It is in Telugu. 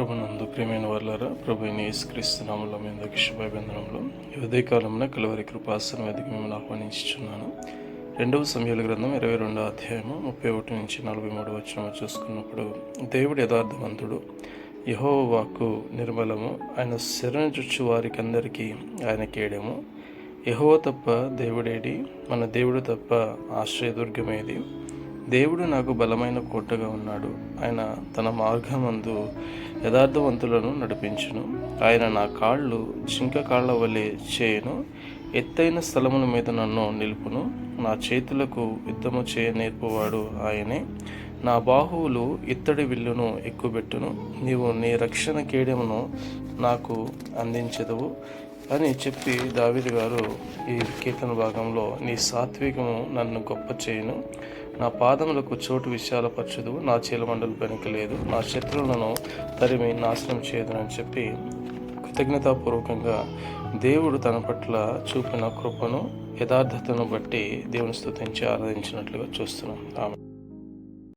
ప్రభునందు ప్రియమైన వాళ్ళారా, ప్రభు అయిన యేసుక్రీస్తు నామములో మీ అందరికీ శుభాభివందనములు. ఈ ఉదయకాలమున కలువరి కృపాసనం వేదికకు మిమ్మల్ని ఆహ్వానించుచున్నాను. 2వ సమూయేలు గ్రంథం 22వ అధ్యాయము 31 నుంచి 43 వచనం చూసుకున్నప్పుడు, దేవుడు యథార్థవంతుడు, యెహోవా వాక్కు నిర్మలము, ఆయన శరణు జొచ్చు వారికందరికీ ఆయన కేడెము. యెహోవా తప్ప దేవుడేడి, మన దేవుడు తప్ప ఆశ్రయదుర్గమేది. దేవుడు నాకు బలమైన కోటగా ఉన్నాడు. ఆయన తన మార్గమందు యథార్థవంతులను నడిపించును. ఆయన నా కాళ్ళు జింక కాళ్ళ వలె చేయును. ఎత్తైన స్థలముల మీద నన్ను నిలుపును. నా చేతులకు యుద్ధము చేయ నేర్పువాడు ఆయనే. నా బాహువులు ఇత్తడి విల్లును ఎక్కుబెట్టును. నీవు నీ రక్షణ కేడెమును నాకు అందించెదవు అని చెప్పి దావీదు గారు ఈ కీర్తన భాగంలో, నీ సాత్వికము నన్ను గొప్ప చేయును, నా పాదములకు చోటు విశాలపరచుదు, నా చీలమండలు పెనకలేదు, నా శత్రువులను తరిమి నాశనం చేయదునని చెప్పి కృతజ్ఞతాపూర్వకంగా దేవుడు తన పట్ల చూపిన కృపను, యథార్థతను బట్టి దేవుని స్తుతించి ఆరాధించినట్లుగా చూస్తున్నాం. ఆమె